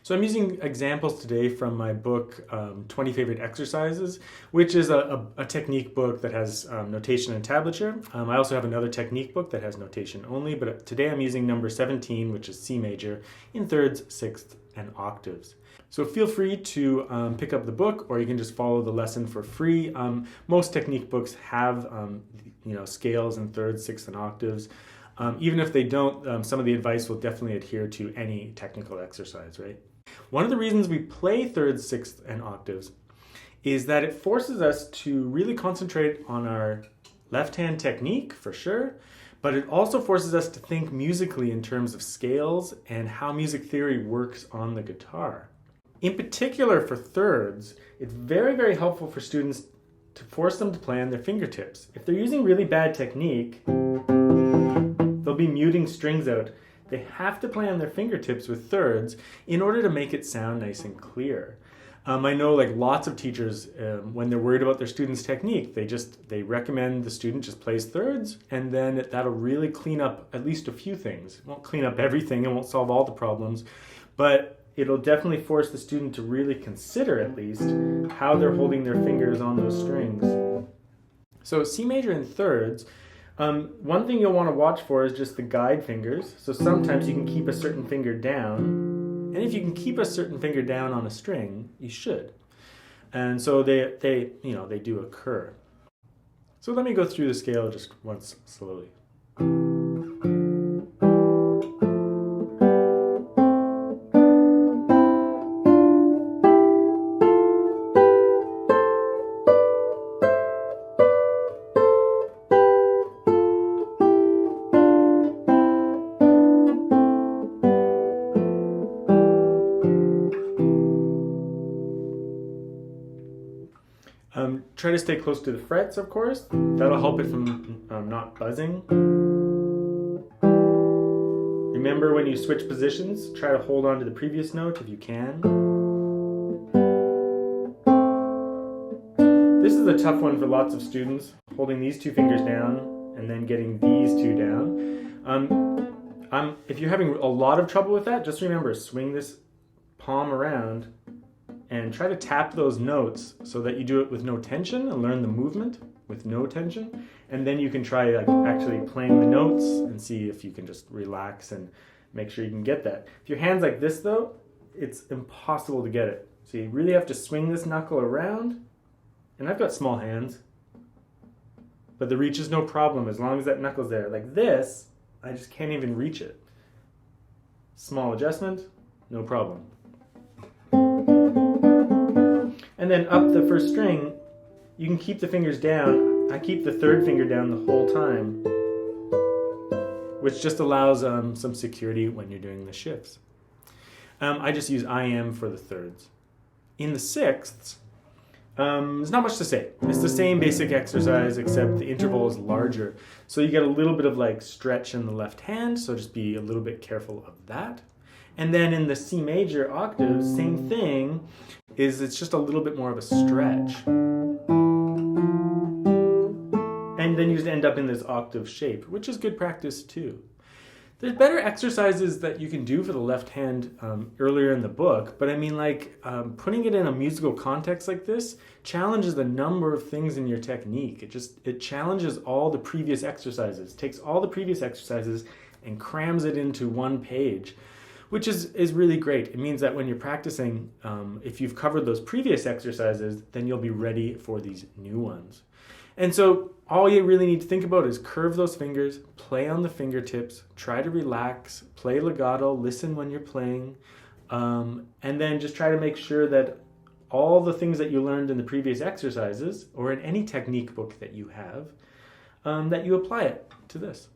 So I'm using examples today from my book, 20 Favorite Exercises, which is a technique book that has notation and tablature. I also have another technique book that has notation only, but today I'm using number 17, which is C major, in thirds, sixths, and octaves. So feel free to pick up the book, or you can just follow the lesson for free. Most technique books have scales in thirds, sixths, and octaves. Even if they don't, some of the advice will definitely adhere to any technical exercise, right? One of the reasons we play thirds, sixths, and octaves is that it forces us to really concentrate on our left-hand technique, for sure, but it also forces us to think musically in terms of scales and how music theory works on the guitar. In particular for thirds, it's very, very helpful for students to force them to play on their fingertips. If they're using really bad technique, they'll be muting strings out. They have to play on their fingertips with thirds in order to make it sound nice and clear. I know lots of teachers, when they're worried about their students' technique, they recommend the student just plays thirds, and then that'll really clean up at least a few things. It won't clean up everything, it won't solve all the problems, but it'll definitely force the student to really consider at least how they're holding their fingers on those strings. So C major in thirds, one thing you'll want to watch for is just the guide fingers. So sometimes you can keep a certain finger down, and if you can keep a certain finger down on a string, you should. And so they do occur. So let me go through the scale just once slowly. Try to stay close to the frets, of course. That'll help it from not buzzing. Remember, when you switch positions, try to hold on to the previous note if you can. This is a tough one for lots of students, holding these two fingers down and then getting these two down. If you're having a lot of trouble with that, just remember, swing this palm around and try to tap those notes so that you do it with no tension and learn the movement with no tension. And then you can try actually playing the notes and see if you can just relax and make sure you can get that. If your hand's like this though, it's impossible to get it. So you really have to swing this knuckle around. And I've got small hands, but the reach is no problem as long as that knuckle's there. Like this, I just can't even reach it. Small adjustment, no problem. And then up the first string, you can keep the fingers down. I keep the third finger down the whole time, which just allows some security when you're doing the shifts. I just use IM for the thirds. In the sixths, there's not much to say. It's the same basic exercise, except the interval is larger. So you get a little bit of stretch in the left hand, so just be a little bit careful of that. And then in the C major octave, same thing, it's just a little bit more of a stretch. And then you just end up in this octave shape, which is good practice too. There's better exercises that you can do for the left hand earlier in the book, but I mean putting it in a musical context like this challenges a number of things in your technique. It challenges all the previous exercises, takes all the previous exercises and crams it into one page, which is really great. It means that when you're practicing, if you've covered those previous exercises, then you'll be ready for these new ones. And so all you really need to think about is curve those fingers, play on the fingertips, try to relax, play legato, listen when you're playing, and then just try to make sure that all the things that you learned in the previous exercises or in any technique book that you have, that you apply it to this.